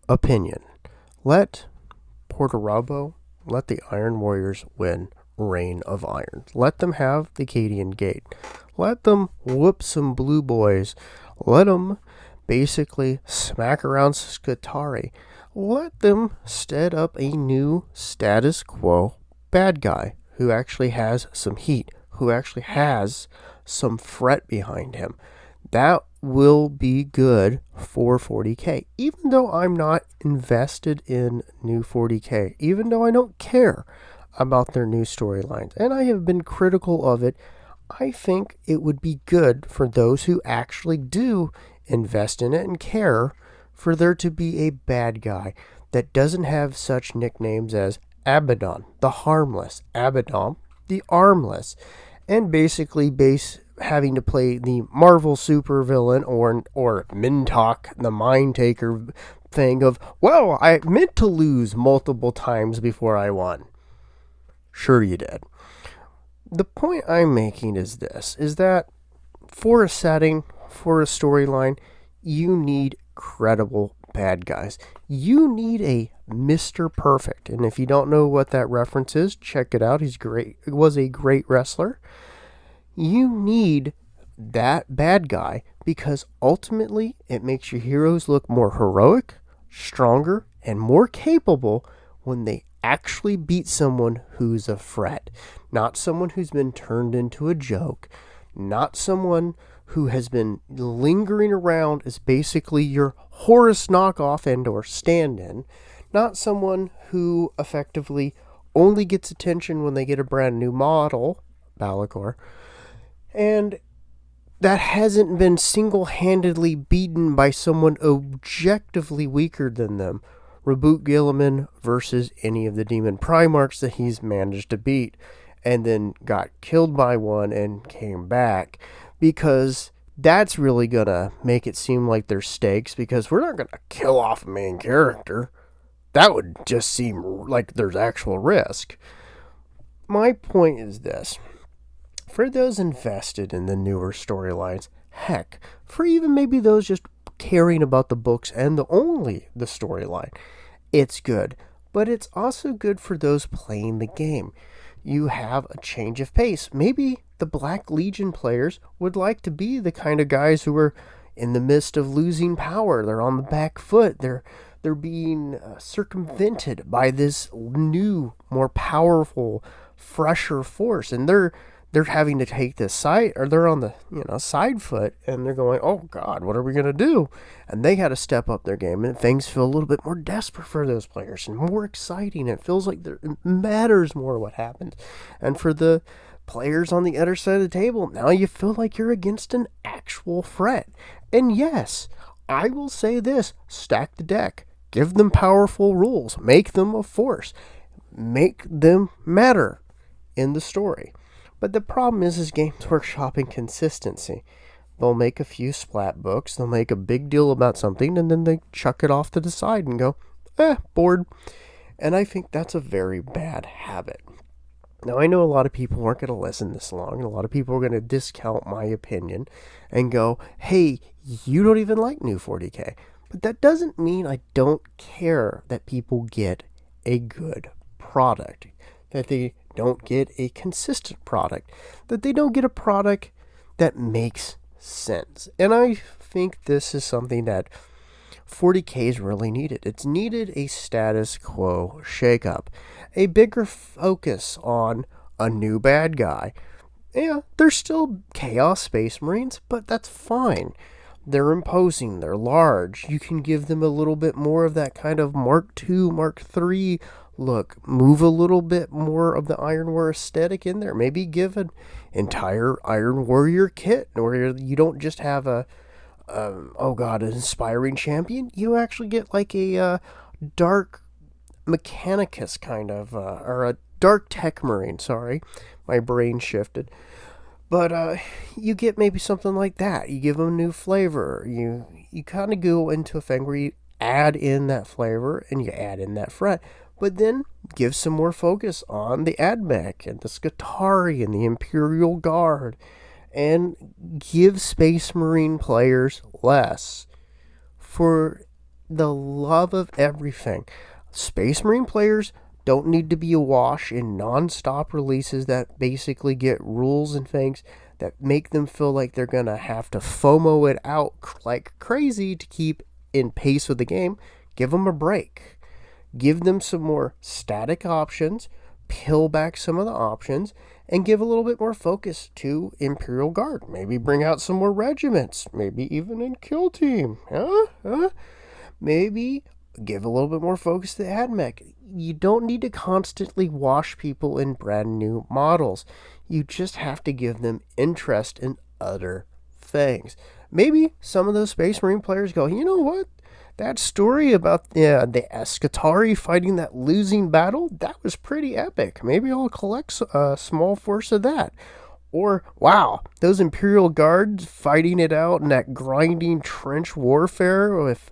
opinion, let Portorobo, let the Iron Warriors win Reign of Iron. Let them have the Cadian Gate. Let them whoop some blue boys. Let them basically smack around Skitarii. Let them set up a new status quo bad guy who actually has some heat, who actually has some threat behind him. That will be good for 40k. Even though I'm not invested in new 40k, even though I don't care about their new storylines, and I have been critical of it, I think it would be good for those who actually do invest in it and care for there to be a bad guy that doesn't have such nicknames as Abaddon, the Harmless, Abaddon, the Armless, and basically having to play the Marvel supervillain or Mintok, the Mind Taker thing of, well, I meant to lose multiple times before I won. Sure you did. The point I'm making is this, is that for a setting, for a storyline, you need credible bad guys. You need a Mr. Perfect. And if you don't know what that reference is, check it out. He's great. He was a great wrestler. You need that bad guy because ultimately it makes your heroes look more heroic, stronger, and more capable when they actually beat someone who's a threat. Not someone who's been turned into a joke. Not someone who has been lingering around as basically your Horus knockoff and or stand-in. Not someone who effectively only gets attention when they get a brand new model, Balakor, and that hasn't been single-handedly beaten by someone objectively weaker than them. Reboot Gilliman versus any of the Demon Primarchs that he's managed to beat, and then got killed by one and came back, because that's really going to make it seem like there's stakes, because we're not going to kill off a main character. That would just seem like there's actual risk. My point is this. For those invested in the newer storylines, heck, for even maybe those just caring about the books and only the storyline, it's good. But it's also good for those playing the game. You have a change of pace. Maybe the Black Legion players would like to be the kind of guys who are in the midst of losing power. They're on the back foot. They're being circumvented by this new, more powerful, fresher force, and they're having to take this side, or they're on the side foot, and they're going, oh God, what are we going to do? And they got to step up their game, and things feel a little bit more desperate for those players and more exciting. It feels like it matters more what happens. And for the players on the other side of the table, now you feel like you're against an actual threat. And yes, I will say this, stack the deck, give them powerful rules, make them a force, make them matter in the story. But the problem is Games Workshop inconsistency. They'll make a few splat books, they'll make a big deal about something, and then they chuck it off to the side and go, bored. And I think that's a very bad habit. Now, I know a lot of people aren't going to listen this long, and a lot of people are going to discount my opinion and go, hey, you don't even like new 40k. But that doesn't mean I don't care that people get a good product, that they don't get a consistent product, that they don't get a product that makes sense. And I think this is something that 40k's really needed. It's needed a status quo shakeup, a bigger focus on a new bad guy. Yeah, they're still Chaos Space Marines, but that's fine. They're imposing, they're large. You can give them a little bit more of that kind of Mark II, Mark III look. Move a little bit more of the Iron War aesthetic in there. Maybe give an entire Iron Warrior kit where you don't just have an inspiring champion. You actually get like a dark Mechanicus kind of, or a dark Tech Marine, sorry. My brain shifted. But you get maybe something like that. You give them a new flavor. You kind of go into a thing where you add in that flavor and you add in that threat. But then give some more focus on the Admech and the Skitarii and the Imperial Guard. And give Space Marine players less for the love of everything. Space Marine players don't need to be awash in non-stop releases that basically get rules and things that make them feel like they're going to have to FOMO it out like crazy to keep in pace with the game. Give them a break. Give them some more static options, peel back some of the options, and give a little bit more focus to Imperial Guard. Maybe bring out some more regiments, maybe even in Kill Team. Maybe give a little bit more focus to the AdMech. You don't need to constantly wash people in brand new models. You just have to give them interest in other things. Maybe some of those Space Marine players go, you know what? That story about the Escatari fighting that losing battle, that was pretty epic. Maybe I'll collect a small force of that. Or, wow, those Imperial Guards fighting it out in that grinding trench warfare with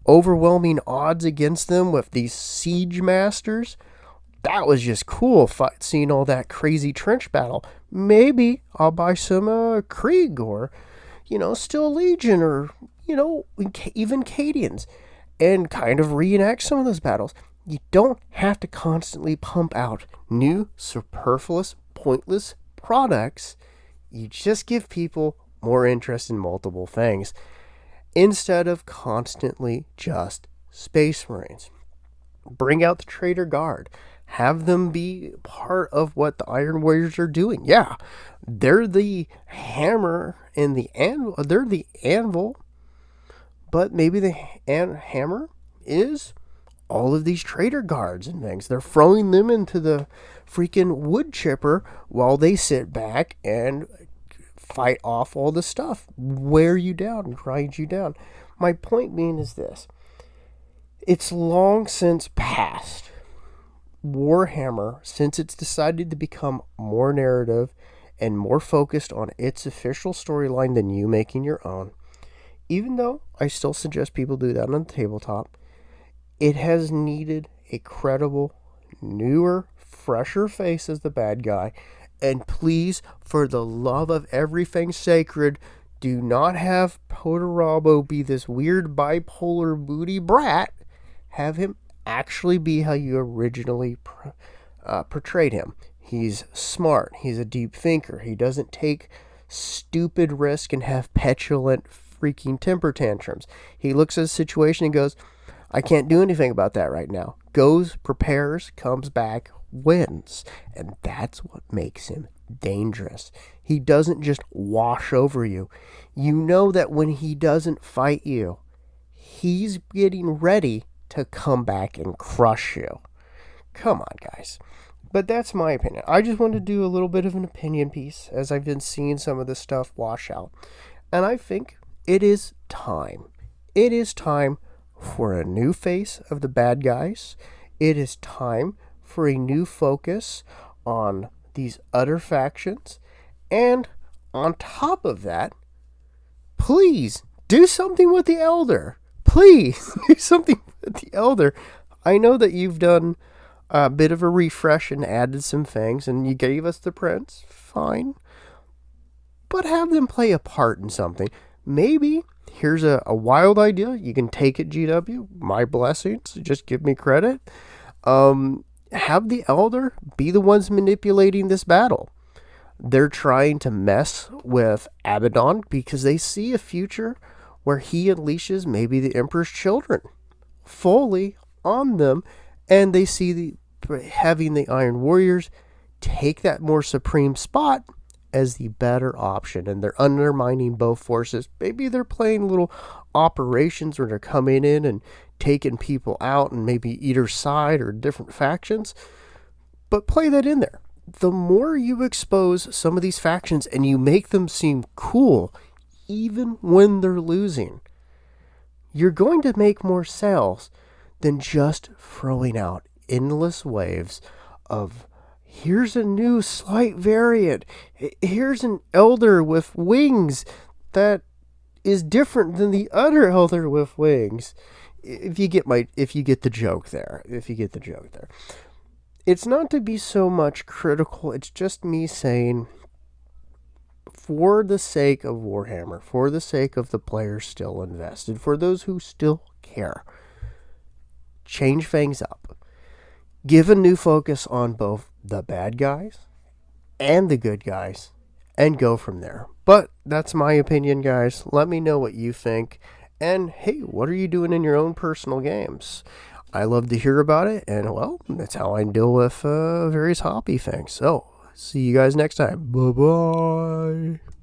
overwhelming odds against them with these siege masters. That was just cool, seeing all that crazy trench battle. Maybe I'll buy some Krieg or, Steel Legion or, even Cadians and kind of reenact some of those battles. You don't have to constantly pump out new, superfluous, pointless products. You just give people more interest in multiple things instead of constantly just Space Marines. Bring out the Traitor Guard. Have them be part of what the Iron Warriors are doing. Yeah, they're the hammer and the anvil. They're the anvil, but maybe the hammer is all of these Traitor Guards and things. They're throwing them into the freaking wood chipper while they sit back and fight off all the stuff, wear you down, grind you down. My point being is this. It's long since past. Warhammer, since it's decided to become more narrative and more focused on its official storyline than you making your own, even though I still suggest people do that on the tabletop, it has needed a credible, newer, fresher face as the bad guy. And please, for the love of everything sacred, do not have Podorabo be this weird bipolar booty brat. Have him actually be how you originally portrayed him. He's smart. He's a deep thinker. He doesn't take stupid risk and have petulant freaking temper tantrums. He looks at a situation and goes, I can't do anything about that right now. Goes, prepares, comes back, wins. And that's what makes him dangerous. He doesn't just wash over you. You know that when he doesn't fight you, he's getting ready to come back and crush you. Come on, guys. But that's my opinion. I just wanted to do a little bit of an opinion piece as I've been seeing some of this stuff wash out. And I think it is time. It is time for a new face of the bad guys. It is time for a new focus on these other factions. And on top of that, please do something with the Eldar. Please do something with the Eldar. I know that you've done a bit of a refresh and added some things, and you gave us the prints. Fine. But have them play a part in something. Maybe here's a wild idea. You can take it, GW. My blessings. Just give me credit. Have the Eldar be the ones manipulating this battle. They're trying to mess with Abaddon because they see a future where he unleashes maybe the Emperor's children fully on them, and they see having the Iron Warriors take that more supreme spot as the better option, and they're undermining both forces. Maybe they're playing little operations where they're coming in and taking people out and maybe either side or different factions, but play that in there. The more you expose some of these factions and you make them seem cool, even when they're losing, you're going to make more sales than just throwing out endless waves of here's a new slight variant, here's an Eldar with wings that is different than the other Eldar with wings. If you get the joke there. It's not to be so much critical, it's just me saying, for the sake of Warhammer, for the sake of the players still invested, for those who still care, change things up. Give a new focus on both the bad guys and the good guys and go from there. But that's my opinion, guys. Let me know what you think. And hey, what are you doing in your own personal games? I love to hear about it, and well, that's how I deal with various hobby things. So, see you guys next time. Bye bye.